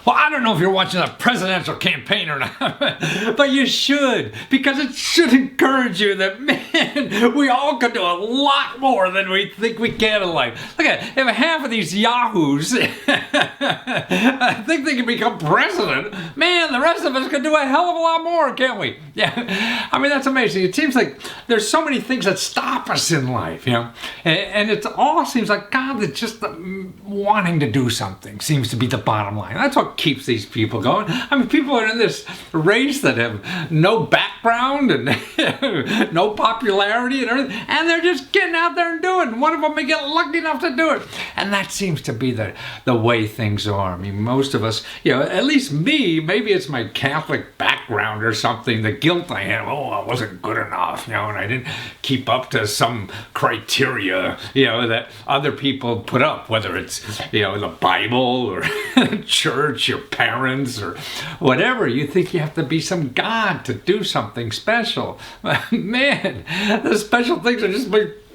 Well, I don't know if you're watching a presidential campaign or not, but you should, because it should encourage you that, man, we all can do a lot more than we think we can in life. Look at if half of these yahoos think they can become president, man, the rest of us can do a hell of a lot more, can't we? Yeah, I mean, that's amazing. It seems like there's so many things that stop us in life, you know, and it all seems like God, that just wanting to do something seems to be the bottom line. That's what keeps these people going. I mean, people are in this race that have no background and no popularity and everything, and they're just getting out there and doing it. One of them may get lucky enough to do it. And that seems to be the way things are. I mean, most of us, you know, at least me, maybe it's my Catholic background or something, the guilt I have, oh, I wasn't good enough, you know, and I didn't keep up to some criteria, you know, that other people put up, whether it's, you know, the Bible or church, your parents, or whatever. You think you have to be some god to do something special. Man, the special things are just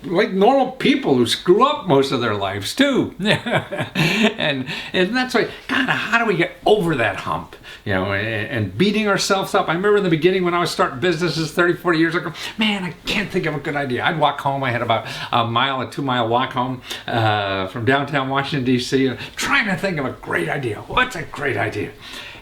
like normal people who screw up most of their lives too. and that's why, God, how do we get over that hump? You know, and beating ourselves up. I remember in the beginning when I was starting businesses 30, 40 years ago, man, I can't think of a good idea. I'd walk home. I had about a 2-mile walk home from downtown Washington, D.C., trying to think of a great idea. What's a great idea?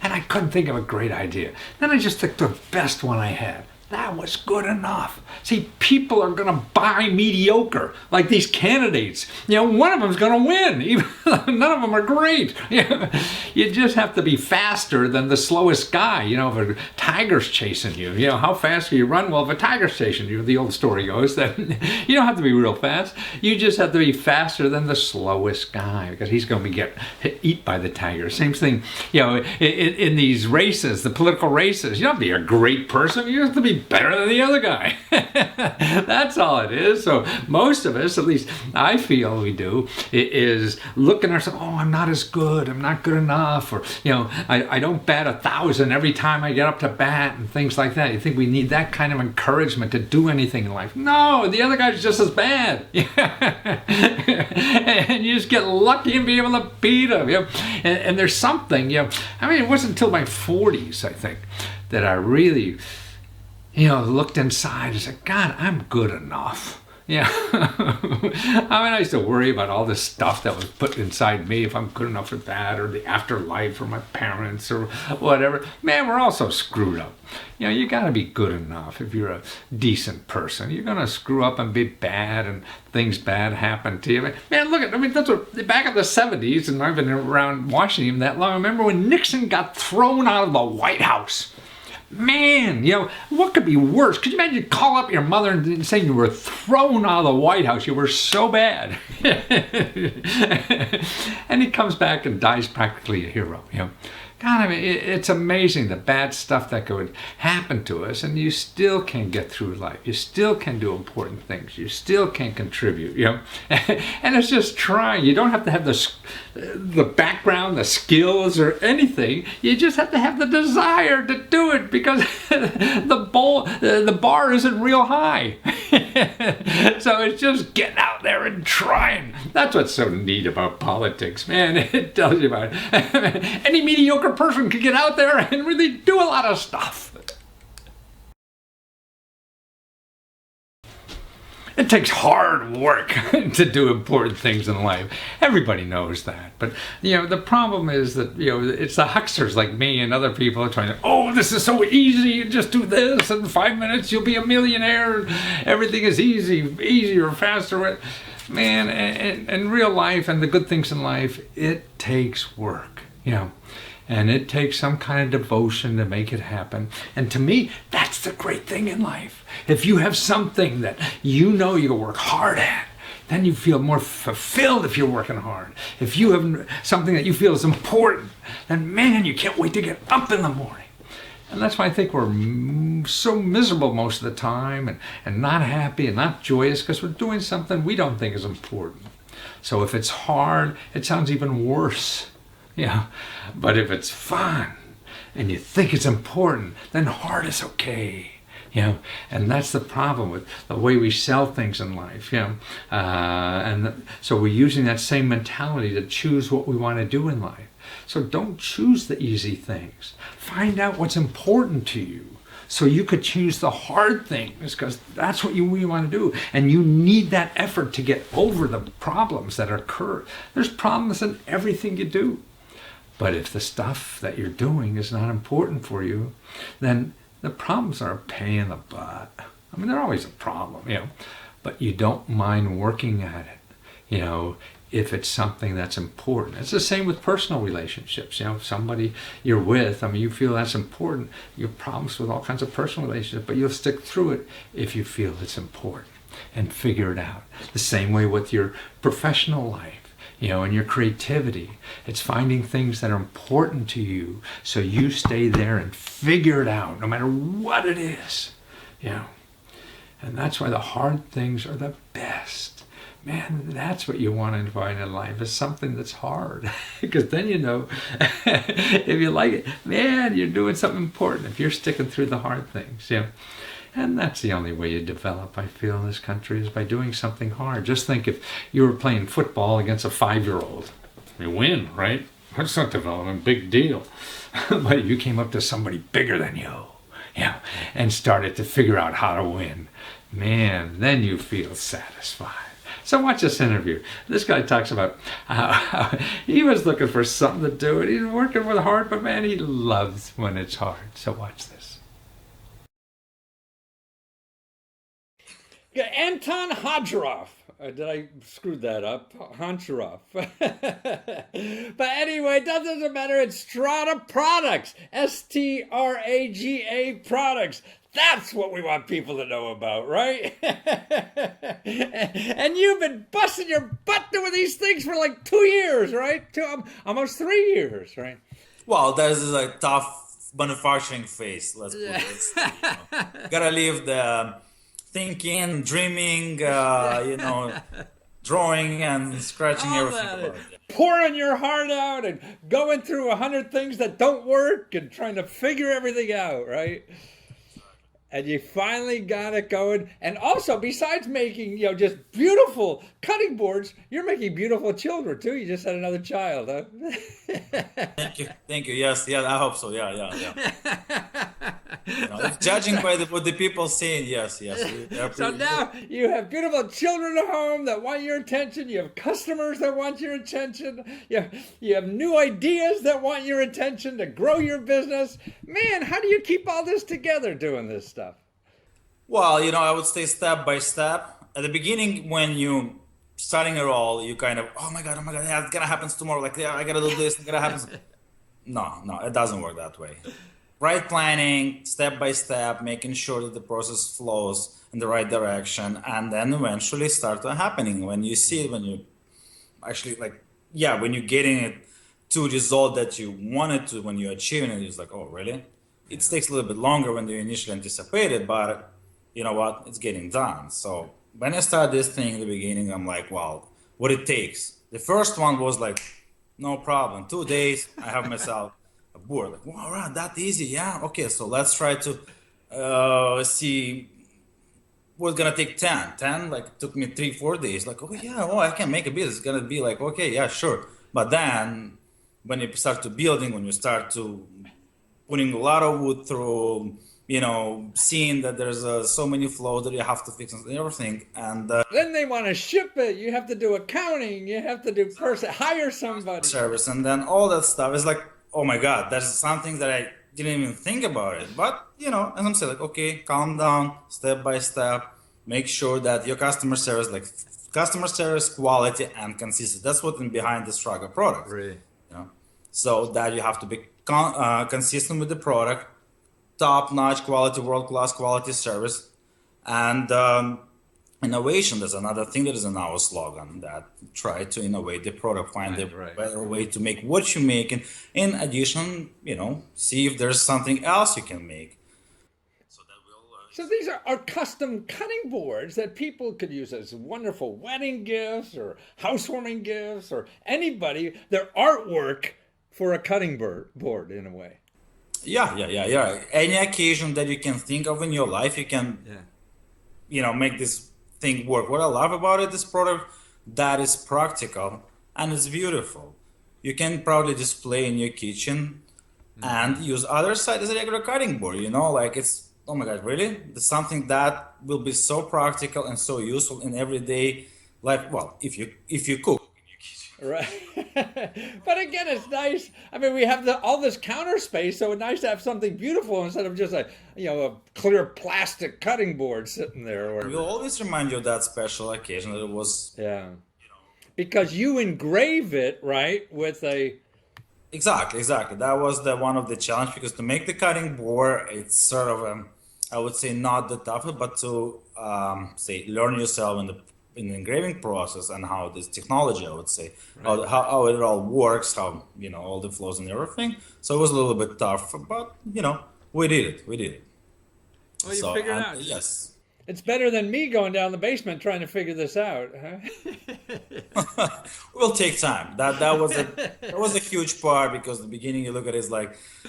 And I couldn't think of a great idea. Then I just took the best one I had. That was good enough. See, people are going to buy mediocre, like these candidates. You know, one of them's going to win. Even none of them are great. You just have to be faster than the slowest guy. You know, if a tiger's chasing you, you know, how fast can you run? Well, if a tiger's chasing you, the old story goes that you don't have to be real fast. You just have to be faster than the slowest guy, because he's going to get eaten by the tiger. Same thing, you know, in these races, the political races. You don't have to be a great person. You have to be better than the other guy. That's all it is. So most of us, at least I feel we do, is looking at ourselves, oh, I'm not as good, I'm not good enough, or, you know, I don't bat 1,000 every time I get up to bat, and things like that. You think we need that kind of encouragement to do anything in life. No, the other guy's just as bad. And you just get lucky and be able to beat him. You know? And there's something, you know, I mean, it wasn't until my 40s, I think, that I really, you know, looked inside and said, God, I'm good enough. Yeah. I mean, I used to worry about all this stuff that was put inside me, if I'm good enough for that, or the afterlife, or my parents, or whatever. Man, we're all so screwed up. You know, you got to be good enough if you're a decent person. You're going to screw up and be bad, and things bad happen to you. Man, look at, I mean, that's what, back in the 70s, and I've been around Washington even that long. I remember when Nixon got thrown out of the White House. Man, you know, what could be worse? Could you imagine you call up your mother and say you were thrown out of the White House? You were so bad. And he comes back and dies practically a hero, you know. God, I mean, it's amazing the bad stuff that could happen to us, and you still can get through life. You still can do important things. You still can contribute, you know. And it's just trying. You don't have to have the background, the skills, or anything. You just have to have the desire to do it, because the bar isn't real high. So it's just getting out there and trying. That's what's so neat about politics, man. It tells you about it. Any mediocre person can get out there and really do a lot of stuff. It takes hard work to do important things in life. Everybody knows that. But, you know, the problem is that, you know, it's the hucksters like me and other people trying to, oh, this is so easy. You just do this. In 5 minutes, you'll be a millionaire. Everything is easier, faster. Man, and real life and the good things in life, it takes work, you know. And it takes some kind of devotion to make it happen. And to me, that's the great thing in life. If you have something that you know you work hard at, then you feel more fulfilled if you're working hard. If you have something that you feel is important, then man, you can't wait to get up in the morning. And that's why I think we're so miserable most of the time, and not happy and not joyous, because we're doing something we don't think is important. So if it's hard, it sounds even worse. Yeah, but if it's fun and you think it's important, then hard is okay. And that's the problem with the way we sell things in life, so we're using that same mentality to choose what we want to do in life. So don't choose the easy things. Find out what's important to you, so you could choose the hard things, because that's what you want to do. And you need that effort to get over the problems that occur. There's problems in everything you do. But if the stuff that you're doing is not important for you, then the problems are a pain in the butt. I mean, they're always a problem, but you don't mind working at it, if it's something that's important. It's the same with personal relationships. Somebody you're with, you feel that's important. You have problems with all kinds of personal relationships, but you'll stick through it if you feel it's important and figure it out. The same way with your professional life. And your creativity. It's finding things that are important to you, so you stay there and figure it out, no matter what it is. And that's why the hard things are the best. Man, that's what you want to find in life, is something that's hard. Because then if you like it, man, you're doing something important if you're sticking through the hard things. And that's the only way you develop, I feel, in this country, is by doing something hard. Just think, if you were playing football against a 5-year-old, you win, right? That's not development, big deal. But if you came up to somebody bigger than you, and started to figure out how to win, man, then you feel satisfied. So watch this interview. This guy talks about how he was looking for something to do, and he's working with hard, but man, he loves when it's hard. So watch this. Anton Hodgerov. Did I screw that up? Honcharov. But anyway, it doesn't matter. It's Strata Products. STRAGA Products. That's what we want people to know about, right? And you've been busting your butt doing these things for like 2 years, right? Almost 3 years, right? Well, there's a tough manufacturing phase. Let's put it. Gotta leave the thinking, dreaming, drawing and scratching everything about it. Pouring your heart out and going through 100 things that don't work and trying to figure everything out, right? And you finally got it going. And also, besides making, just beautiful cutting boards, you're making beautiful children too. You just had another child, huh? Thank you. Yes, I hope so. Yeah. Judging by what the people say, yes. So now you have beautiful children at home that want your attention. You have customers that want your attention. You have new ideas that want your attention to grow your business. Man, how do you keep all this together doing this stuff? Well, I would say step by step. At the beginning, when you starting a role, you kind of, oh my god, yeah, it's gonna happen tomorrow. Like, yeah, I gotta do this, it's gonna happen. No, it doesn't work that way. Right planning, step by step, making sure that the process flows in the right direction, and then eventually start happening. When you see it, when you actually when you're getting it to result that you wanted to, when you're achieving it, it's like, oh, really? It takes a little bit longer when you initially anticipated, but you know what? It's getting done. So when I started this thing in the beginning, I'm like, wow, what it takes. The first one was like, no problem. 2 days, I have myself a board. Like, wow, right, that easy. Yeah, okay. So let's try to see what's gonna take 10. Like, it took me 3-4 days. Like, oh yeah, I can make a business. It's gonna be like, okay, yeah, sure. But then when you start to building, when you start to putting a lot of wood through, seeing that there's so many flows that you have to fix and everything, and then they want to ship it. You have to do accounting. You have to do hire somebody. Service, and then all that stuff is like, oh my god, there's something that I didn't even think about it. But as I'm saying, like, okay, calm down, step by step, make sure that your customer service, quality, and consistency. That's what's behind the Strata product. Really, so that you have to be consistent with the product. Top-notch quality, world-class quality service, and innovation. There's another thing that is in our slogan, that try to innovate the product, find a better way to make what you make, and in addition, see if there's something else you can make. So these are custom cutting boards that people could use as wonderful wedding gifts or housewarming gifts, or anybody, their artwork for a cutting board in a way. Yeah. Any occasion that you can think of in your life, you can, Yeah. make this thing work. What I love about it, this product, that is practical and it's beautiful. You can proudly display in your kitchen and use other side as a regular cutting board. Like it's, oh my God, really? There's something that will be so practical and so useful in everyday life. Well, if you cook. Right. But again, it's nice. I mean, we have all this counter space, so it's nice to have something beautiful instead of just a clear plastic cutting board sitting there. We'll always remind you of that special occasion that it was. Yeah. Because you engrave it, right, with a, Exactly. That was the one of the challenge because to make the cutting board, it's sort of I would say not the toughest, but to say learn yourself in the engraving process and how this technology, I would say, how it all works, how all the flows and everything. So it was a little bit tough, but we did it. We did it. well, you So figured and out. yes. It's better than me going down the basement trying to figure this out, huh? Will take time. That was a huge part because the beginning you look at it,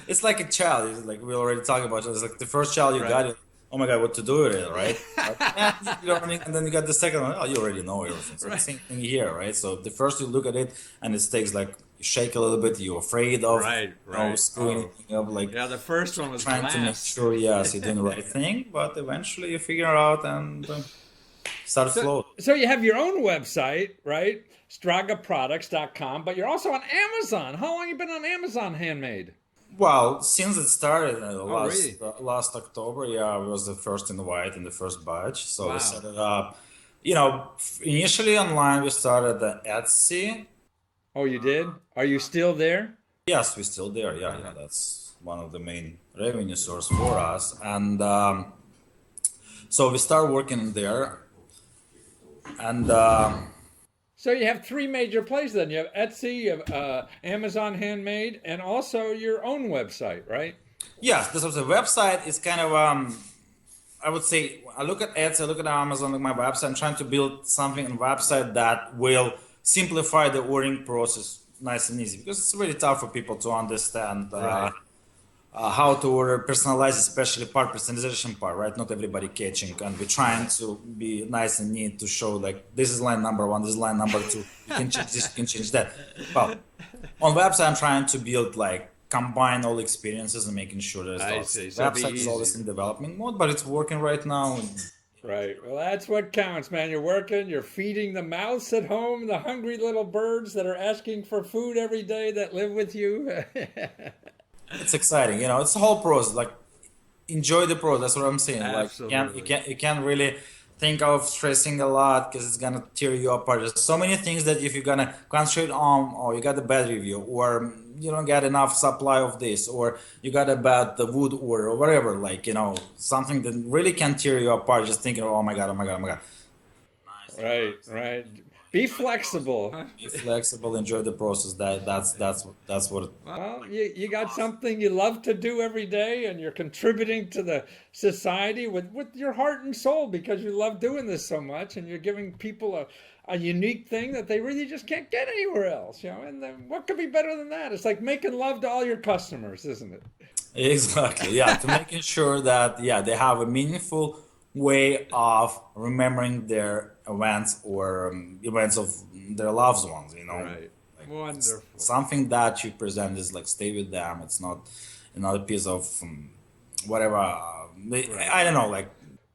it's like a child. It's like we already talked about. It's like the first child you got Right. it. Oh my God, what to do with it, right? Like, and then you got the second one. Oh, you already know everything. So the Right. same thing here, right? So the first you look at it and it takes like you shake a little bit. You're afraid of Right. screwing Oh, anything up, like yeah, the first one was trying to make glass. sure yes you're doing the right thing. But eventually you figure out and start So, flowing. so you have your own website, right? Stragaproducts.com, but you're also on Amazon. How long you been on Amazon Handmade? Well, since it started Oh, really? last October, yeah, we was the first in white in the first batch. So we Wow. set it up. Initially online we started the Etsy. Oh, you did? Are you still there? Yes, we're still there. Yeah, Uh-huh. that's one of the main revenue source for us. And so we start working there. And So you have three major places then. You have Etsy, you have Amazon Handmade, and also your own website, right? yes, this was a website. It's kind of I would say I look at Etsy, I look at Amazon, look at my website. I'm trying to build something on website that will simplify the ordering process nice and easy because it's really tough for people to understand Right. how to order personalized, especially part personalization part, right? Not everybody catching, and we're trying to be nice and neat to show like this is line number one, this is line number two. You can change this, you can change that. Well, on website, I'm trying to build like combine all experiences and making sure that I it's see. So it'd be website is always easy. in development mode, but it's working right now. Right. Well, that's what counts, man. You're working, you're feeding the mouse at home, the hungry little birds that are asking for food every day that live with you. It's exciting, it's the whole process. Like enjoy the process. That's what I'm saying. Like Absolutely. you can't really think of stressing a lot because it's gonna tear you apart. There's so many things that if you're gonna concentrate on, or you got a bad review, or you don't get enough supply of this, or you got a bad the wood order, or whatever. Like something that really can tear you apart. Just thinking, oh my god, oh my god, oh my god. Right, right. Be flexible. Be flexible, enjoy the process. That's what. Well, you got something you love to do every day, and you're contributing to the society with your heart and soul because you love doing this so much, and you're giving people a unique thing that they really just can't get anywhere else, And then, what could be better than that? It's like making love to all your customers, isn't it? Exactly. Yeah, to making sure that they have a meaningful way of remembering their events or events of their loved ones. Right. Like Wonderful. something that you present is like stay with them. It's not another piece of whatever. Right. I don't know. Like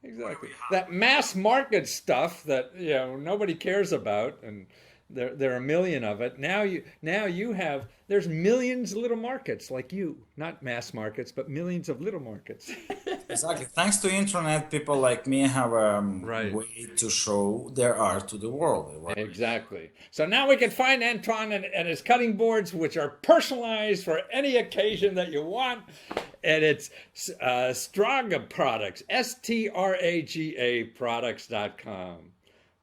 Exactly. That mass market stuff that nobody cares about, and there are a million of it. Now you have there's millions of little markets like you, not mass markets, but millions of little markets. exactly. Thanks to internet, people like me have a Right. way to show their art to the world. Exactly. So now we can find Anton and his cutting boards, which are personalized for any occasion that you want. And it's Straga Products, STRAGA Products.com.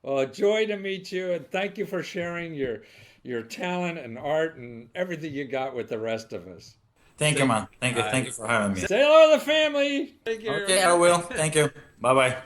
Well, a joy to meet you, and thank you for sharing your talent and art and everything you got with the rest of us. Thank you, man. Thank you. Thank Uh, you for having me. Say hello to the family. Take Okay, care. I will. Thank you. Bye bye.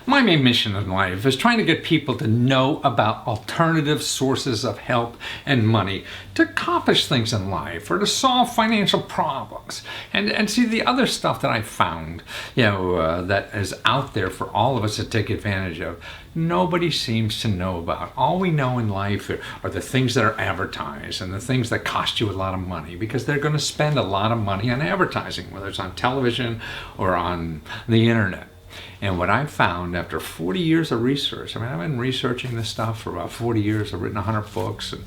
My main mission in life is trying to get people to know about alternative sources of help and money to accomplish things in life or to solve financial problems. And see, the other stuff that I found, that is out there for all of us to take advantage of, nobody seems to know about. All we know in life are the things that are advertised and the things that cost you a lot of money, because they're going to spend a lot of money on advertising, whether it's on television or on the internet. And what I've found after 40 years of research, I've been researching this stuff for about 40 years. I've written 100 books and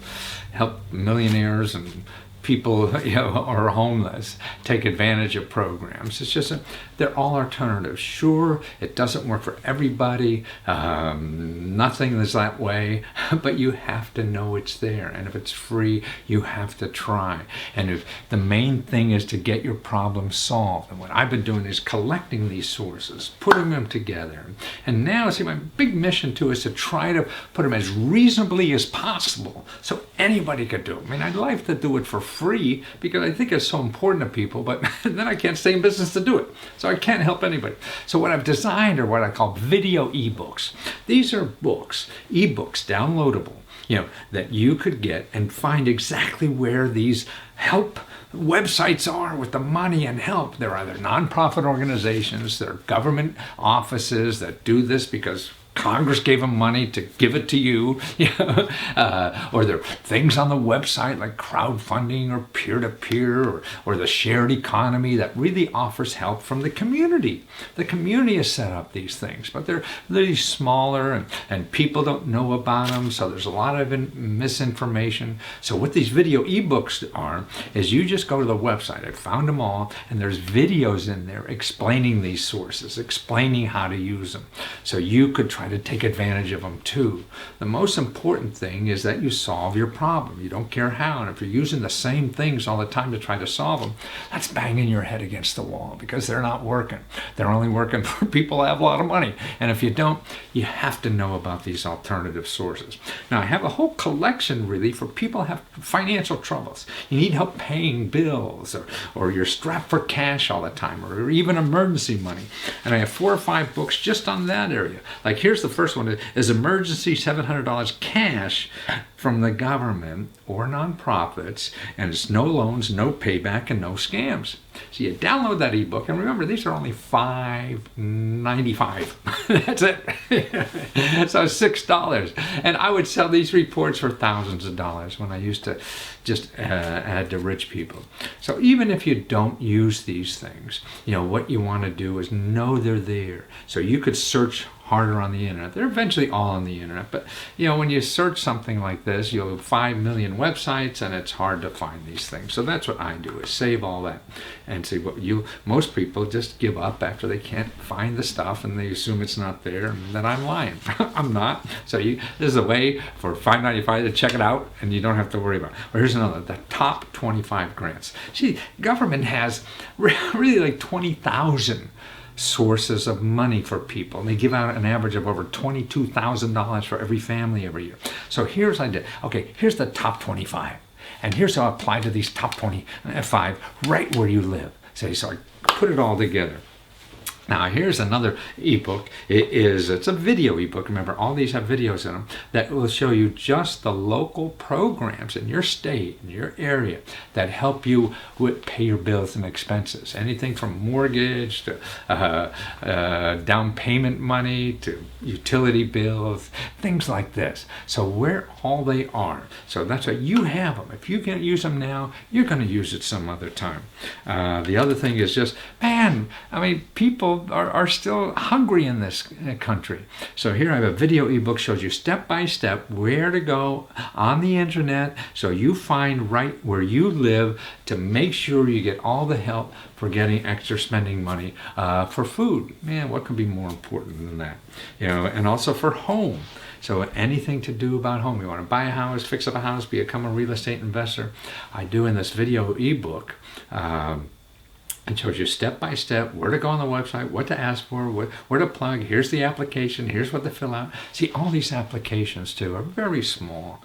helped millionaires and people who are homeless take advantage of programs. It's just they're all alternatives. Sure, it doesn't work for everybody. Nothing is that way, but you have to know it's there. And if it's free, you have to try. And if the main thing is to get your problem solved. And what I've been doing is collecting these sources, putting them together. And now, see, my big mission too is to try to put them as reasonably as possible so anybody could do it. I mean, I'd like to do it for free because I think it's so important to people, but then I can't stay in business to do it. So I can't help anybody. So what I've designed are what I call video ebooks. These are books, ebooks, downloadable, that you could get and find exactly where these help websites are with the money and help. They're either nonprofit organizations, they're government offices that do this because Congress gave them money to give it to you, or there are things on the website like crowdfunding or peer-to-peer or the shared economy that really offers help from the community. The community has set up these things, but they're really smaller and people don't know about them, so there's a lot of misinformation. So what these video ebooks are is you just go to the website. I found them all, and there's videos in there explaining these sources, explaining how to use them. So you could try to take advantage of them too. The most important thing is that you solve your problem. You don't care how. And if you're using the same things all the time to try to solve them, that's banging your head against the wall because they're not working. They're only working for people that have a lot of money. And if you don't, you have to know about these alternative sources. Now, I have a whole collection really for people who have financial troubles. You need help paying bills, or you're strapped for cash all the time, or even emergency money. And I have 4 or 5 books just on that area. Like here's the first one, is emergency $700 cash from the government or nonprofits, and it's no loans, no payback, and no scams. So you download that ebook, and remember, these are only $5.95. That's it. So $6. And I would sell these reports for thousands of dollars when I used to just add to rich people. So even if you don't use these things, what you want to do is know they're there. So you could search harder on the internet. They're eventually all on the internet, but when you search something like this, you'll have 5 million websites, and it's hard to find these things. So that's what I do, is save all that and see what most people just give up after they can't find the stuff, and they assume it's not there, and then I'm lying. I'm not. So this is a way for $5.95 to check it out, and you don't have to worry about it. Well, here's another, the top 25 grants. See, government has really like 20,000 sources of money for people. And they give out an average of over $22,000 for every family every year. So here's what I did. Okay, here's the top 25. And here's how I apply to these top 25 right where you live. So I put it all together. Now here's another ebook. It's a video ebook. Remember, all these have videos in them that will show you just the local programs in your state, in your area, that help you pay your bills and expenses. Anything from mortgage to down payment money to utility bills, things like this. So where all they are. So that's why you have them. If you can't use them now, you're going to use it some other time. The other thing is just, people are still hungry in this country. So here I have a video ebook, shows you step by step where to go on the internet so you find right where you live to make sure you get all the help for getting extra spending money for food. Man, what could be more important than that? And also for home. So anything to do about home. You want to buy a house, fix up a house, become a real estate investor. I do in this video ebook. It shows you step by step where to go on the website, what to ask for, where to plug. Here's the application. Here's what to fill out. See, all these applications too are very small.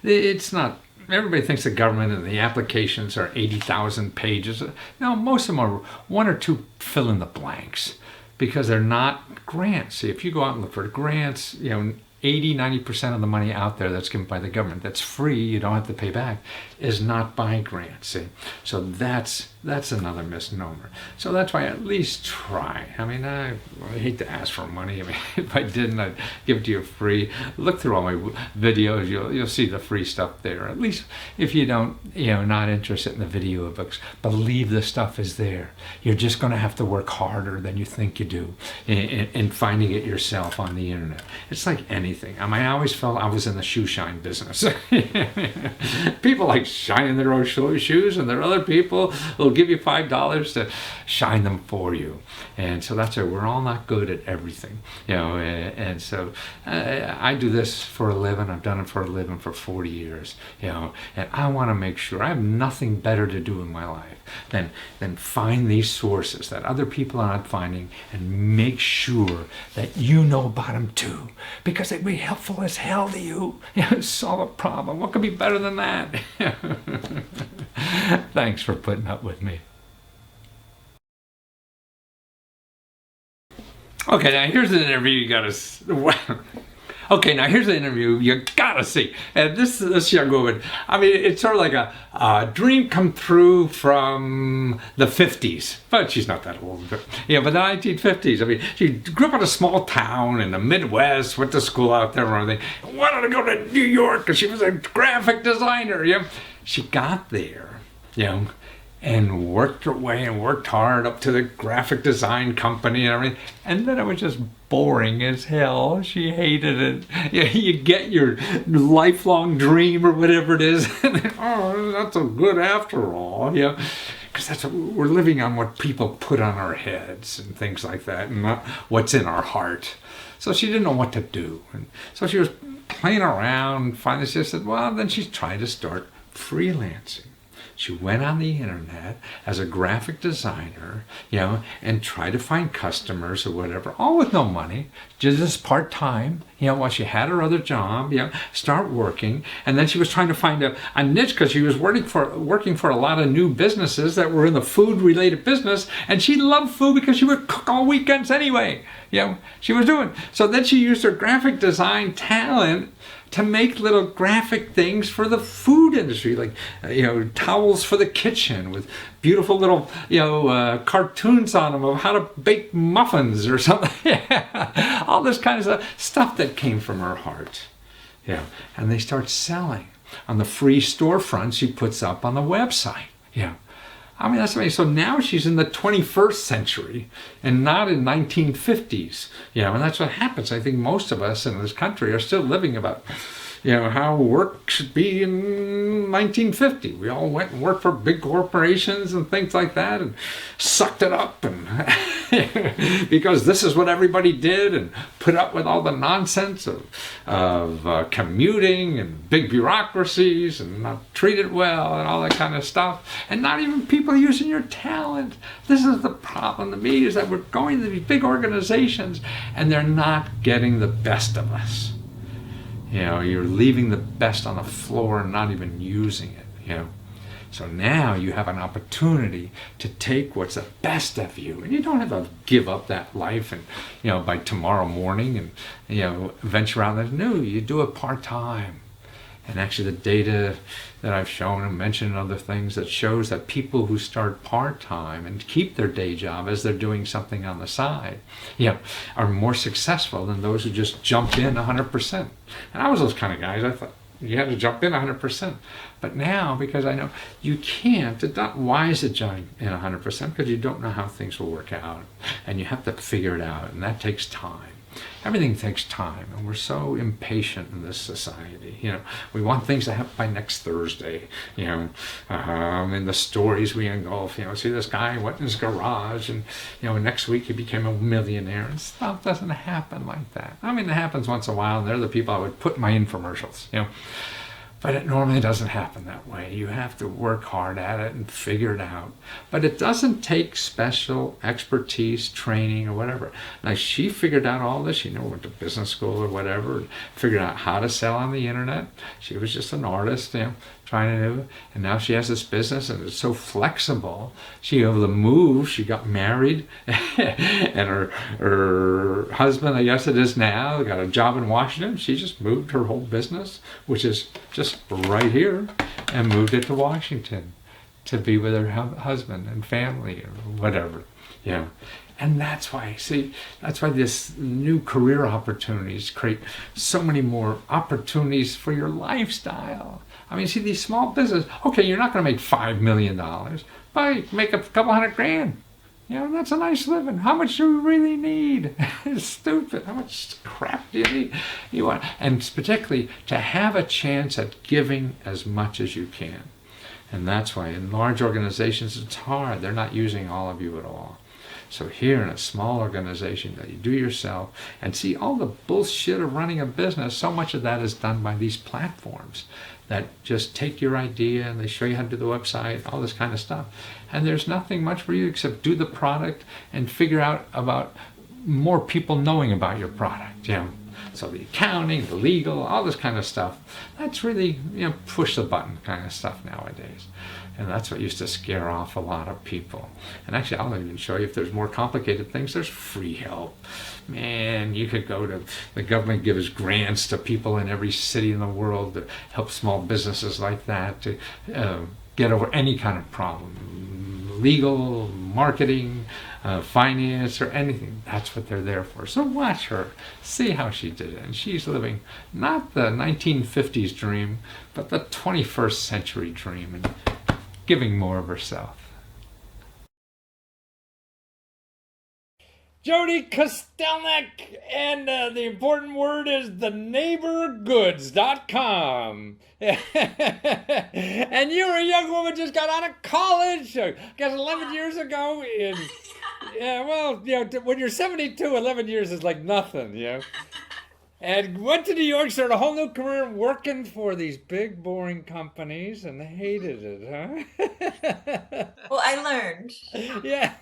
It's not. Everybody thinks the government and the applications are 80,000 pages. No, most of them are 1 or 2 fill in the blanks. because they're not grants. See, if you go out and look for grants, 80-90% of the money out there that's given by the government, that's free, you don't have to pay back, is not by grants. See? So that's another misnomer. So that's why I at least try. I mean, I hate to ask for money. I mean, if I didn't, I'd give it to you free. Look through all my videos. You'll see the free stuff there. At least if you don't, not interested in the video books, believe the stuff is there. You're just going to have to work harder than you think you do in finding it yourself on the internet. It's like anything. I mean, I always felt I was in the shoe shine business. People like shining their own shoes, and there are other people who'll give you $5 to shine them for you. And so that's it. We're all not good at everything, and so I do this for a living. I've done it for a living for 40 years, and I want to make sure I have nothing better to do in my life than find these sources that other people are not finding and make sure that you know about them too, because it'd be helpful as hell to you. Solve a problem. What could be better than that? Thanks for putting up with me. Okay, now here's an interview you gotta. Okay, now here's the interview you gotta see. And this young woman, I mean, it's sort of like a dream come true from the 50s. But she's not that old. But the 1950s. I mean, she grew up in a small town in the Midwest, went to school out there and everything. Wanted to go to New York because she was a graphic designer. She got there, and worked her way and worked hard up to the graphic design company and everything. And then it was just boring as hell. She hated it. You get your lifelong dream or whatever it is. And then, not so good after all. Because that's we're living on what people put on our heads and things like that, and not what's in our heart. So she didn't know what to do. And so she was playing around, and finally she said, well, then she tried to start freelancing. She went on the internet as a graphic designer, and tried to find customers or whatever, all with no money, just part-time, while she had her other job, start working. And then she was trying to find a niche because she was working for a lot of new businesses that were in the food-related business, and she loved food because she would cook all weekends anyway. She was doing. So then she used her graphic design talent to make little graphic things for the food industry, like towels for the kitchen with beautiful little cartoons on them of how to bake muffins or something. All this kind of stuff that came from her heart. And they start selling on the free storefront she puts up on the website. I mean, that's amazing. So now she's in the 21st century and not in 1950s. And that's what happens. I think most of us in this country are still living about, how work should be in 1950. We all went and worked for big corporations and things like that and sucked it up and because this is what everybody did, and put up with all the nonsense of commuting and big bureaucracies and not treated well and all that kind of stuff, and not even people using your talent. This is the problem to me, is that we're going to these big organizations and they're not getting the best of us. You're leaving the best on the floor and not even using it, So now you have an opportunity to take what's the best of you, and you don't have to give up that life and, by tomorrow morning and, venture out. No, you do it part-time. And actually the data that I've shown and mentioned other things that shows that people who start part-time and keep their day job as they're doing something on the side, are more successful than those who just jump in 100%. And I was those kind of guys. I thought you had to jump in 100%. But now, because I know you can't, it's not wise to jump in 100% because you don't know how things will work out. And you have to figure it out, and that takes time. Everything takes time, and we're so impatient in this society. We want things to happen by next Thursday. In the stories we engulf, see this guy went in his garage, and next week he became a millionaire. And stuff doesn't happen like that. I mean, it happens once in a while, and they're the people I would put in my infomercials. But it normally doesn't happen that way. You have to work hard at it and figure it out. But it doesn't take special expertise, training, or whatever. Like, she figured out all this. She went to business school or whatever, and figured out how to sell on the internet. She was just an artist, trying to do it. And now she has this business, and it's so flexible. She able to move. She got married, and her husband, I guess it is now, got a job in Washington. She just moved her whole business, which is just right here, and moved it to Washington to be with her husband and family or whatever. And that's why, that's why this new career opportunities create so many more opportunities for your lifestyle. I mean, see, these small businesses, okay, you're not going to make $5 million, but make a couple $100,000. That's a nice living. How much do you really need? It's stupid. How much crap do you need? You want, and particularly to have a chance at giving as much as you can. And that's why in large organizations it's hard. They're not using all of you at all. So here in a small organization that you do yourself, and see all the bullshit of running a business, so much of that is done by these platforms that just take your idea and they show you how to do the website, all this kind of stuff. And there's nothing much for you except do the product and figure out about more people knowing about your product. So the accounting, the legal, all this kind of stuff, that's really, push the button kind of stuff nowadays. And that's what used to scare off a lot of people. And actually, I'll even show you if there's more complicated things, there's free help. Man, you could go to, the government gives grants to people in every city in the world to help small businesses like that to get over any kind of problem. Legal, marketing, finance, or anything. That's what they're there for. So watch her. See how she did it. And she's living not the 1950s dream, but the 21st century dream, and giving more of herself. Jody Kostelnik, and the important word is theneighborgoods.com. And you're a young woman, just got out of college, I guess 11 years ago. When you're 72, 11 years is like nothing, And went to New York, started a whole new career working for these big, boring companies, and hated it, huh? Well, I learned. Yeah.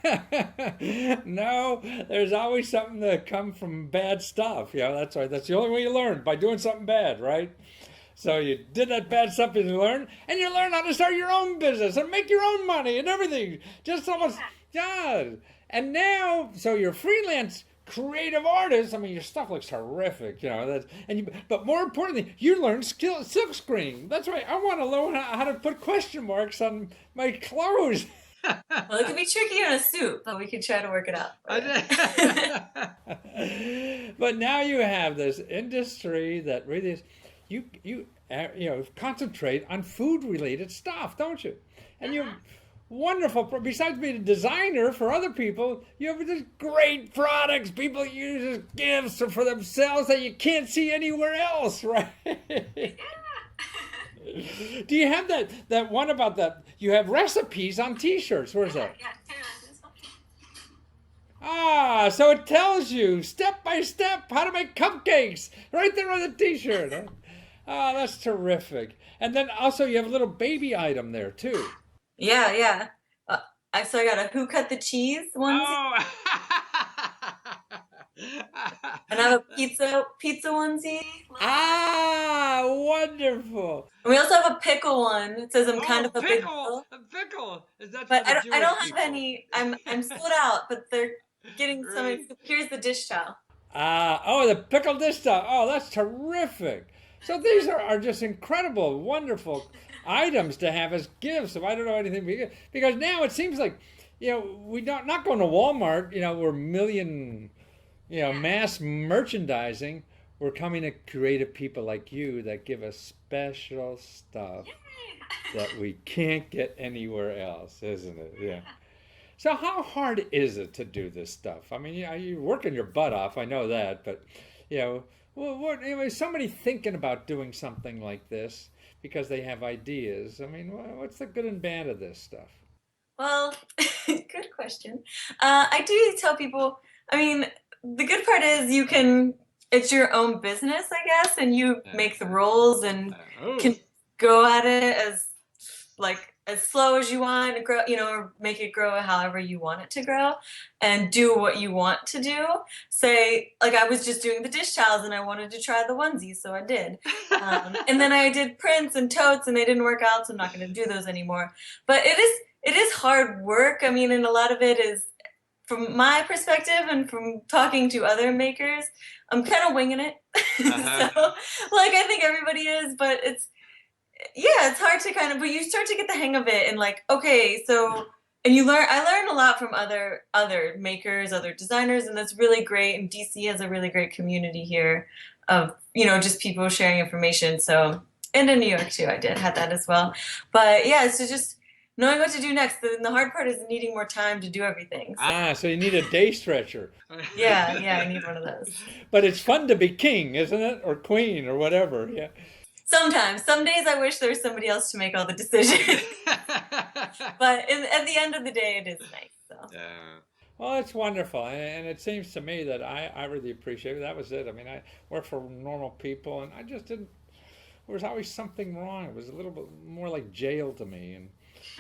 No, there's always something that comes from bad stuff. That's right. That's the only way you learn, by doing something bad, right? So you did that bad stuff and you learn how to start your own business and make your own money and everything. Just almost, And now, so you're freelance creative artist. I mean, your stuff looks terrific, but more importantly, you learned silk screening. That's right. I want to learn how to put question marks on my clothes. Well, it can be tricky in a suit, but we can try to work it out. But now you have this industry that really is, you concentrate on food related stuff, don't you? And you're wonderful. Besides being a designer for other people, you have these great products people use as gifts or for themselves that you can't see anywhere else, right? Do you have that one about that? You have recipes on T-shirts. Where's that? So it tells you step by step how to make cupcakes right there on the T-shirt. Huh? That's terrific. And then also you have a little baby item there too. Yeah. So I got a Who Cut the Cheese onesie. Oh. And I have a pizza onesie. Wonderful. And we also have a pickle one. It says I'm kind of a big pickle. A pickle. Is that? But I don't have any. I'm sold out, but they're getting some. Here's the dish towel. The pickle dish towel. Oh, that's terrific. So these are just incredible, wonderful items to have as gifts. So I don't know anything because now it seems like, we don't not going to Walmart. We're mass merchandising. We're coming to creative people like you that give us special stuff that we can't get anywhere else, isn't it? Yeah. So how hard is it to do this stuff? I mean, you're working your butt off. I know that, but somebody thinking about doing something like this because they have ideas. I mean, what's the good and bad of this stuff? Well, good question. I do tell people, I mean, the good part is it's your own business, I guess, and you make the rules and can go at it as slow as you want to grow, or make it grow however you want it to grow, and do what you want to do. Say, like, I was just doing the dish towels and I wanted to try the onesies, so I did. And then I did prints and totes and they didn't work out, so I'm not going to do those anymore. But it is hard work. I mean, and a lot of it is, from my perspective and from talking to other makers, I'm kind of winging it. So, like, I think everybody is, but it's hard to kind of, but you start to get the hang of it, and like, okay, so, and I learned a lot from other makers, other designers, and that's really great. And DC has a really great community here of, just people sharing information. So, and in New York too, had that as well. But yeah, so just knowing what to do next. The hard part is needing more time to do everything. So, So you need a day stretcher. yeah, I need one of those. But it's fun to be king, isn't it? Or queen or whatever. Yeah. Sometimes. Some days I wish there was somebody else to make all the decisions. But at the end of the day, it is nice. So. Yeah. Well, it's wonderful. And it seems to me that I really appreciate it. That was it. I mean, I work for normal people, and I just didn't, there was always something wrong. It was a little bit more like jail to me.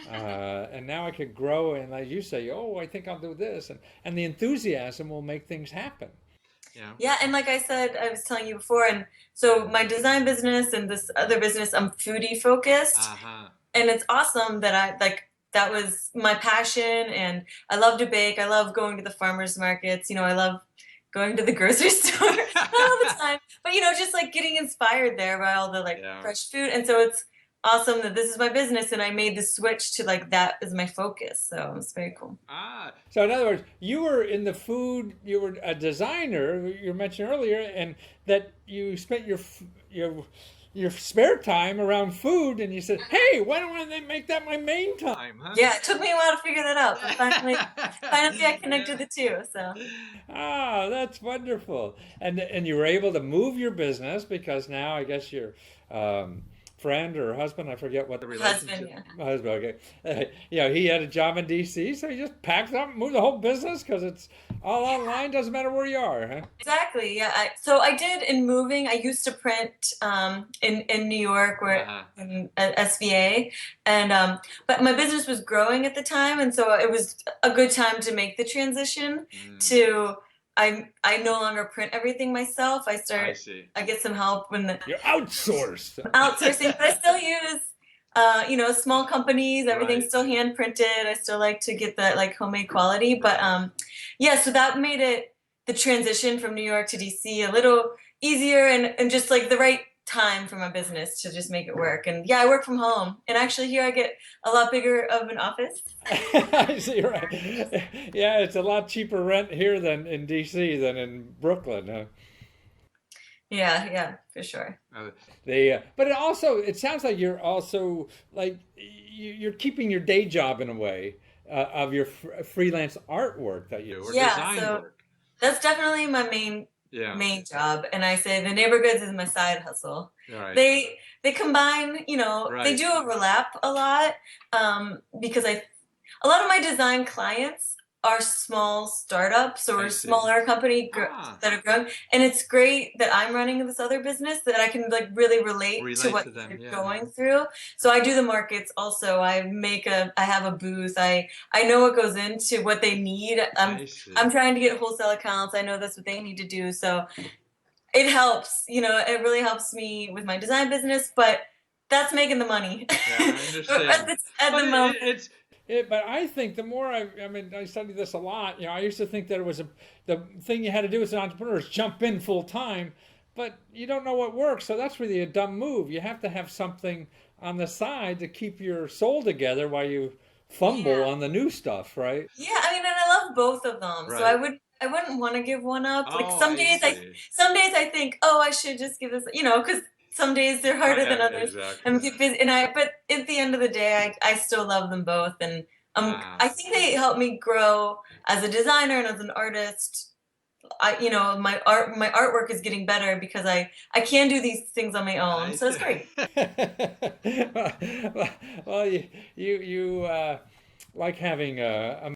And now I could grow, and as you say, oh, I think I'll do this. And the enthusiasm will make things happen. Yeah, and like I said, I was telling you before, and so my design business and this other business, I'm foodie focused, and it's awesome that that was my passion, and I love to bake. I love going to the farmers markets. I love going to the grocery store, not all the time, but just like getting inspired there by all the fresh food, and so it's awesome that this is my business, and I made the switch to that is my focus. So it's very cool. So in other words, you were in the food, you were a designer, you mentioned earlier, and that you spent your spare time around food, and you said, hey, why don't they make that my main time? Huh? Yeah, it took me a while to figure that out, but finally I connected the two. So that's wonderful. And you were able to move your business because now I guess you're friend or husband, I forget what the relationship. Husband, okay. He had a job in DC, so he just packed up and moved the whole business because it's all online, doesn't matter where you are, huh? Exactly, yeah. So I did in moving. I used to print in New York, where at SVA, and but my business was growing at the time, and so it was a good time to make the transition to. I no longer print everything myself. I get some help when you're outsourced. Outsourcing, but I still use, small companies. Everything's still hand printed. I still like to get that homemade quality. But so that made the transition from New York to DC a little easier and just the right time for my business to just make it work. And I work from home, and actually here I get a lot bigger of an office. I see, right. Yeah, it's a lot cheaper rent here than in DC than in Brooklyn, huh? Yeah, for sure. But it sounds like you're also you're keeping your day job in a way of your freelance artwork that you do, or design work. That's definitely my main job, and I say the neighbor goods is my side hustle. Right. They combine, they do overlap a lot, because a lot of my design clients are small startups or smaller company that are growing, and it's great that I'm running this other business that I can really relate to what they're going through. So I do the markets also. I have a booth. I know what goes into what they need. I'm trying to get wholesale accounts. I know that's what they need to do. So it helps. It really helps me with my design business, but that's making the money. Yeah, I understand. at the moment. But I think the more I studied this a lot. I used to think that it was the thing you had to do as an entrepreneur is jump in full time, but you don't know what works. So that's really a dumb move. You have to have something on the side to keep your soul together while you fumble on the new stuff, right? Yeah, and I love both of them. Right. So I wouldn't want to give one up. Some days I think, oh, I should just give this, because some days they're harder than others. Exactly. But at the end of the day, I still love them both, and I think they help me grow as a designer and as an artist. My artwork is getting better because I can do these things on my own, so it's great. Well, you like having a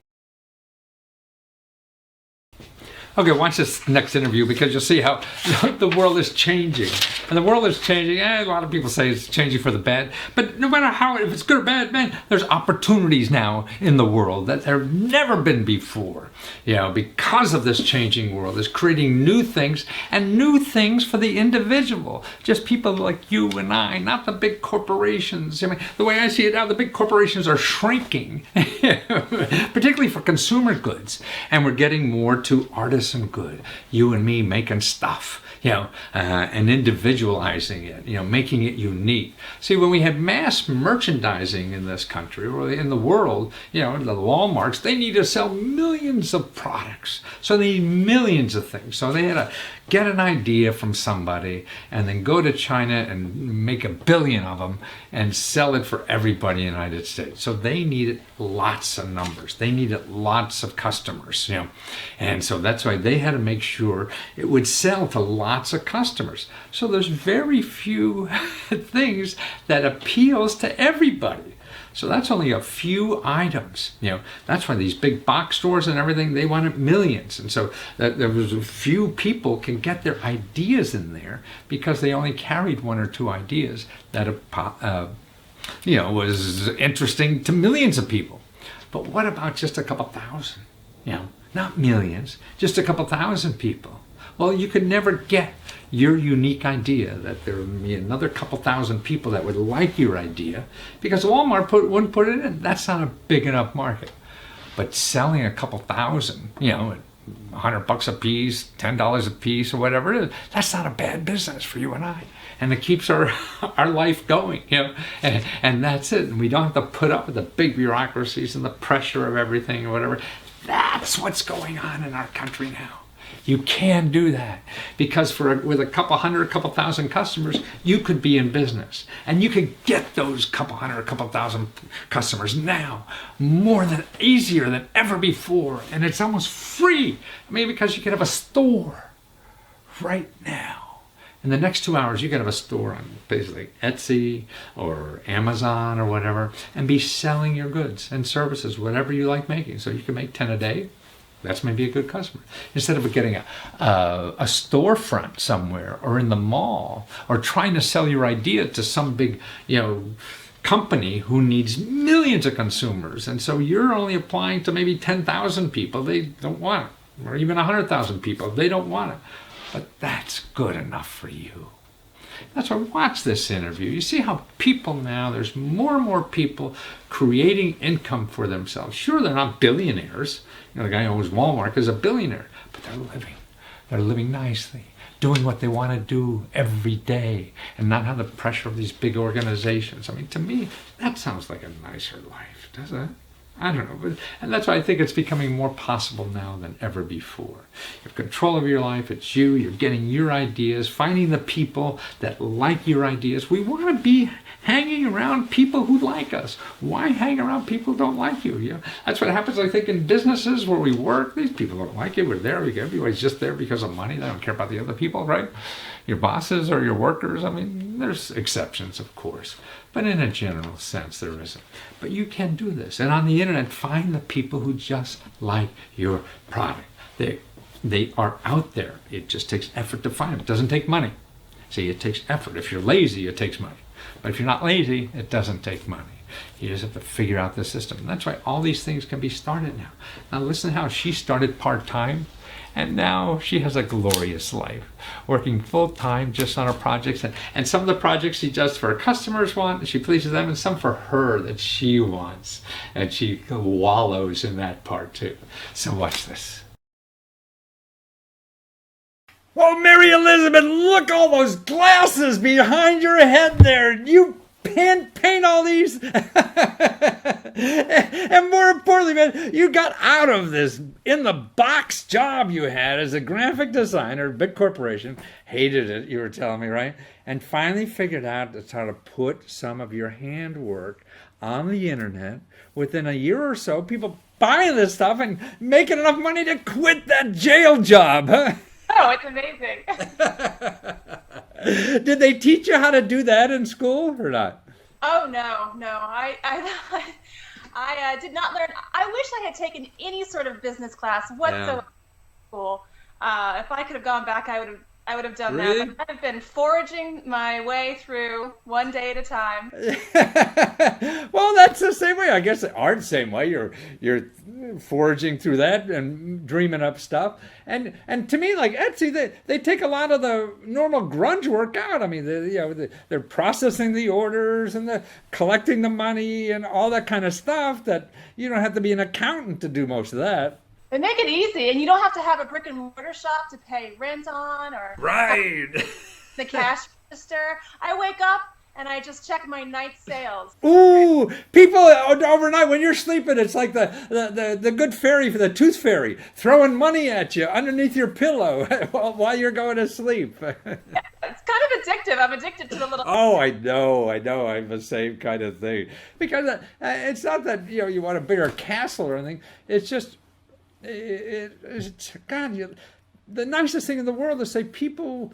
Okay, watch this next interview because you'll see how the world is changing. And the world is changing. A lot of people say it's changing for the bad. But no matter how, if it's good or bad, man, there's opportunities now in the world that there have never been before. Because of this changing world, is creating new things and new things for the individual. Just people like you and I, not the big corporations. I mean, the way I see it now, the big corporations are shrinking, particularly for consumer goods. And we're getting more to artisan good. You and me making stuff, and individualizing it, making it unique. See, when we have mass merchandising in this country or in the world, the Walmarts, they need to sell millions of products. So they need millions of things. So they had to get an idea from somebody and then go to China and make 1 billion of them and sell it for everybody in the United States. So they needed lots of numbers. They needed lots of customers, And so that's why they had to make sure it would sell to lots of customers. So there's very few things that appeals to everybody. So that's only a few items. That's why these big box stores and everything, they wanted millions. And so there was a few people can get their ideas in there because they only carried 1 or 2 ideas that was interesting to millions of people. But what about just a couple thousand? Not millions, just a couple thousand people. Well, you could never get your unique idea that there would be another couple thousand people that would like your idea because Walmart wouldn't put it in. That's not a big enough market. But selling a couple thousand, $100 a piece, $10 a piece, or whatever it is, that's not a bad business for you and I. And it keeps our life going, and that's it. And we don't have to put up with the big bureaucracies and the pressure of everything or whatever. That's what's going on in our country now. You can do that because with a couple hundred, a couple thousand customers, you could be in business and you could get those couple hundred, a couple thousand customers now easier than ever before. And it's almost free. Because you could have a store right now. In the next 2 hours, you could have a store on basically Etsy or Amazon or whatever and be selling your goods and services, whatever you like making. So you can make 10 a day. That's maybe a good customer. Instead of getting a storefront somewhere or in the mall or trying to sell your idea to some big, company who needs millions of consumers. And so you're only applying to maybe 10,000 people. They don't want it. Or even 100,000 people. They don't want it. But that's good enough for you. That's why watch this interview. You see how people now, there's more and more people creating income for themselves. Sure, they're not billionaires. The guy who owns Walmart is a billionaire, but they're living. They're living nicely, doing what they want to do every day and not have the pressure of these big organizations. To me, that sounds like a nicer life, doesn't it? I don't know. And that's why I think it's becoming more possible now than ever before. You have control of your life. It's you. You're getting your ideas, finding the people that like your ideas. We want to be hanging around people who like us. Why hang around people who don't like you? That's what happens, I think, in businesses where we work. These people don't like you. We're there. Everybody's just there because of money. They don't care about the other people, right? Your bosses or your workers. There's exceptions, of course. But in a general sense, there isn't. But you can do this. And on the internet, find the people who just like your product. They are out there. It just takes effort to find them. It doesn't take money. See, it takes effort. If you're lazy, it takes money. But if you're not lazy, it doesn't take money. You just have to figure out the system. And that's why all these things can be started now. Now listen how she started part-time. And now she has a glorious life, working full-time just on her projects. And some of the projects she does for her customers want, she pleases them, and some for her that she wants. And she wallows in that part too. So watch this. Well, Mary Elizabeth, look all those glasses behind your head there. You paint all these. And more importantly, man, you got out of this in the box job you had as a graphic designer, big corporation, hated it, you were telling me, right? And finally figured out how to put some of your handwork on the internet. Within a year or so, people buying this stuff and making enough money to quit that jail job, huh? Oh, it's amazing. Did they teach you how to do that in school or not? Oh, no. I did not learn. I wish I had taken any sort of business class whatsoever in school. If I could have gone back, I would have done Really? that. But I've been foraging my way through one day at a time. Well, that's the same way. I guess art same way. You're foraging through that and dreaming up stuff. And to me, like Etsy, they take a lot of the normal grunge work out. I mean, they're processing the orders and the collecting the money and all that kind of stuff that you don't have to be an accountant to do most of that. They make it easy, and you don't have to have a brick and mortar shop to pay rent on or Right. the cash register. I wake up and I just check my night sales. Ooh, people overnight when you're sleeping, it's like the good fairy, the tooth fairy, throwing money at you underneath your pillow while you're going to sleep. It's kind of addictive. I'm addicted to the little. Oh, I know. I'm the same kind of thing. Because it's not that you want a bigger castle or anything. It's just, it's God. The nicest thing in the world is people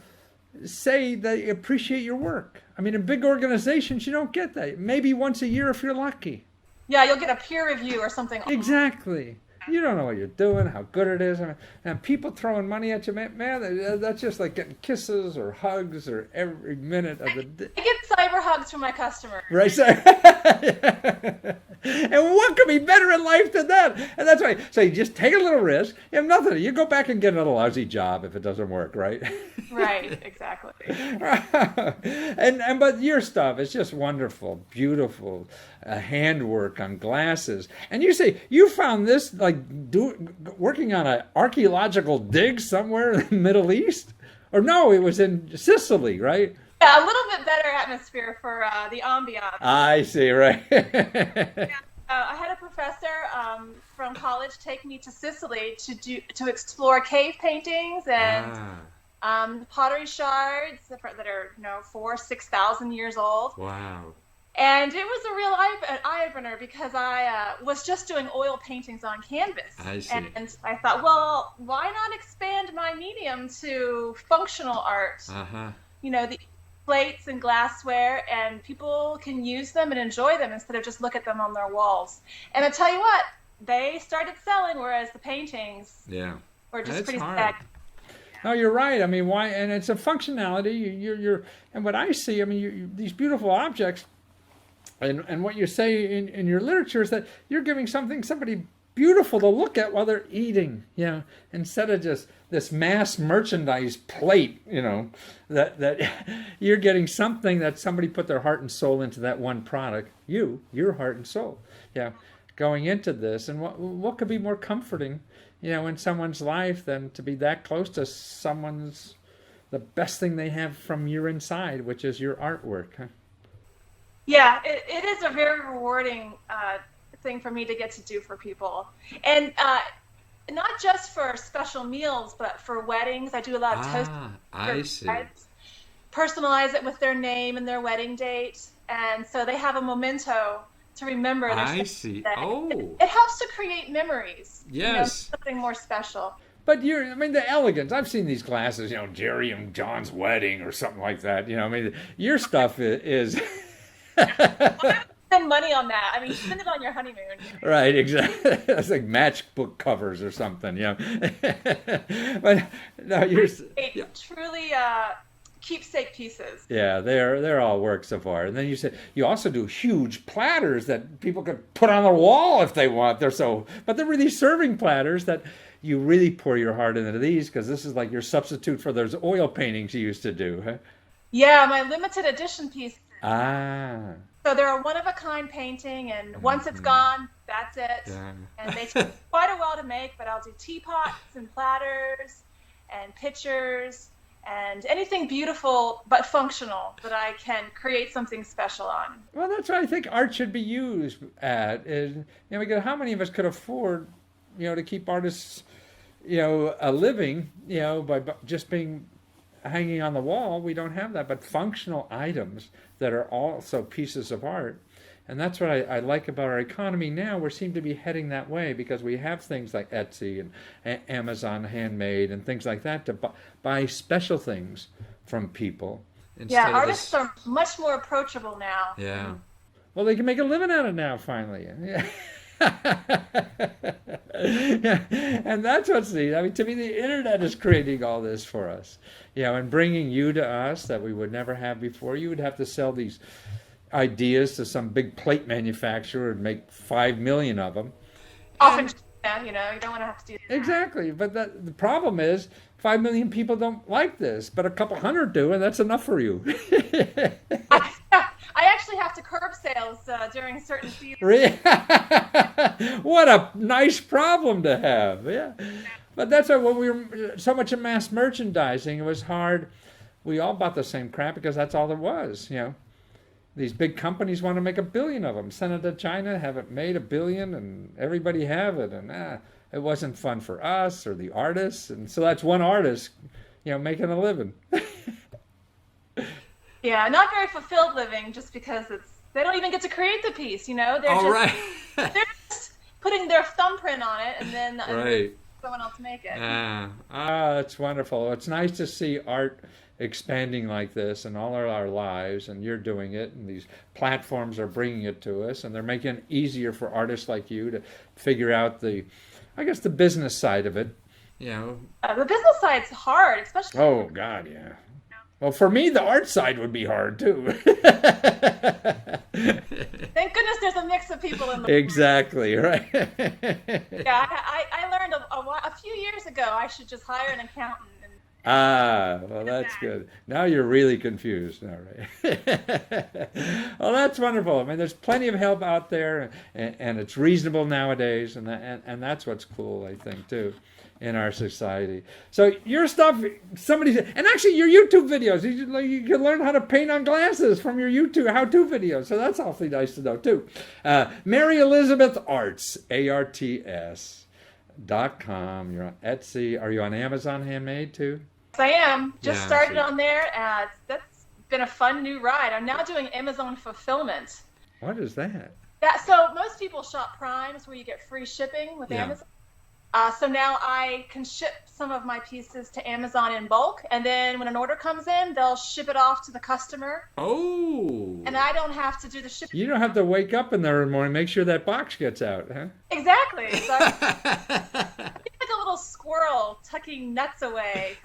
say they appreciate your work. I mean, in big organizations, you don't get that. Maybe once a year if you're lucky. Yeah, you'll get a peer review or something. Exactly. You don't know what you're doing, how good it is. I mean, and people throwing money at you, man, that's just like getting kisses or hugs or every minute of the day. I get cyber hugs from my customers. Right. So, and what could be better in life than that? And that's why. So you just take a little risk. You have nothing. You go back and get another lousy job if it doesn't work, right? Right, exactly. and but your stuff is just wonderful, beautiful handwork on glasses. And you say you found this like working on an archaeological dig somewhere in the Middle East, or no, it was in Sicily, right? Yeah, a little bit better atmosphere for the ambiance. I see, right. I had a professor from college take me to Sicily to explore cave paintings and pottery shards that are 4,000-6,000 years old. Wow. And it was a real eye-opener because I was just doing oil paintings on canvas. I see. And I thought, well, why not expand my medium to functional art? Uh-huh. The plates and glassware, and people can use them and enjoy them instead of just look at them on their walls. And I tell you what, they started selling, whereas the paintings were just pretty stagnant. No, you're right. I mean, why? And it's a functionality. You're and what I see, I mean, these beautiful objects, and what you say in your literature is that you're giving somebody beautiful to look at while they're eating, instead of just this mass merchandise plate, that you're getting something that somebody put their heart and soul into that one product, your heart and soul, going into this. And what could be more comforting, in someone's life than to be that close to the best thing they have from your inside, which is your artwork, huh? Yeah, it is a very rewarding thing for me to get to do for people. And not just for special meals, but for weddings. I do a lot of toast. I see. Personalize it with their name and their wedding date. And so they have a memento to remember their I see. Oh. It helps to create memories. Yes. Something more special. But the elegance, I've seen these glasses, Jerry and John's wedding or something like that. Your stuff is... Spend money on that. I mean, spend it on your honeymoon. Right, exactly. It's like matchbook covers or something, But no, truly keepsake pieces. Yeah, they're all works of art. And then you said you also do huge platters that people could put on their wall if they want. But they're really serving platters that you really pour your heart into these, because this is like your substitute for those oil paintings you used to do, huh? Yeah, my limited edition pieces. So they're a one-of-a-kind painting, and once it's gone, that's it. Yeah. And they take quite a while to make, but I'll do teapots and platters and pitchers and anything beautiful but functional that I can create something special on. Well, that's what I think art should be used at. Because how many of us could afford, to keep artists, a living, by just being hanging on the wall? We don't have that, but functional items that are also pieces of art. And that's what I like about our economy now. We seem to be heading that way because we have things like Etsy and Amazon Handmade and things like that to buy special things from people. Yeah, artists are much more approachable now. Yeah. Well, they can make a living out of it now, finally. Yeah, and that's what's neat. I mean, to me, the internet is creating all this for us, and bringing you to us that we would never have before. You would have to sell these ideas to some big plate manufacturer and make 5 million of them. Often, you don't want to have to do that. Exactly, but the problem is 5 million people don't like this, but a couple hundred do, and that's enough for you. I actually have to curb sales during certain seasons. What a nice problem to have. Yeah, but that's why when we were so much in mass merchandising, it was hard. We all bought the same crap because that's all there was. These big companies want to make 1 billion of them. Send it to China, have it made 1 billion, and everybody have it. And it wasn't fun for us or the artists. And so that's one artist, making a living. Yeah, not very fulfilled living, just because they don't even get to create the piece. They're just putting their thumbprint on it, and then someone else make it. It's wonderful. It's nice to see art expanding like this in all of our lives, and you're doing it, and these platforms are bringing it to us, and they're making it easier for artists like you to figure out the business side of it. The business side's hard, especially. Oh God, yeah. Well, for me, the art side would be hard too. Thank goodness there's a mix of people in the Exactly, right. Yeah, I learned a few years ago I should just hire an accountant. Well, that's good. Now you're really confused. All right. Well, that's wonderful. I mean, there's plenty of help out there, and it's reasonable nowadays, and that's what's cool, I think, too, in our society. So your stuff, and actually your YouTube videos, you can learn how to paint on glasses from your YouTube how-to videos. So that's awfully nice to know, too. Mary Elizabeth Arts, ARTS.com. You're on Etsy. Are you on Amazon Handmade, too? Yes, I am. Just started on there. That's been a fun new ride. I'm now doing Amazon fulfillment. What is that? So most people shop Primes, where you get free shipping with Amazon. So now I can ship some of my pieces to Amazon in bulk, and then when an order comes in, they'll ship it off to the customer. Oh. And I don't have to do the shipping. You don't have to wake up in there in the morning, make sure that box gets out, huh? Exactly. So I'm like a little squirrel tucking nuts away.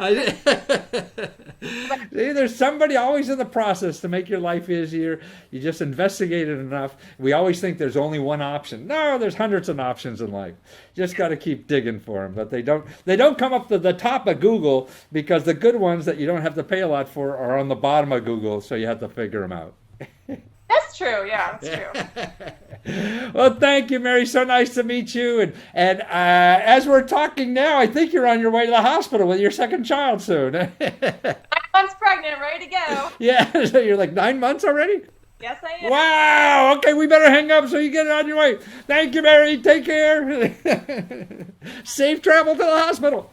See, there's somebody always in the process to make your life easier. You just investigate it enough. We always think there's only one option. No, there's hundreds of options in life. You just got to keep digging for them. But they don't come up to the top of Google, because the good ones that you don't have to pay a lot for are on the bottom of Google, so you have to figure them out. That's true. Yeah, that's true. Well, thank you, Mary. So nice to meet you. And as we're talking now, I think you're on your way to the hospital with your second child soon. 9 months pregnant, ready to go. Yeah, so you're like 9 months already? Yes, I am. Wow. Okay, we better hang up so you get on your way. Thank you, Mary. Take care. Safe travel to the hospital.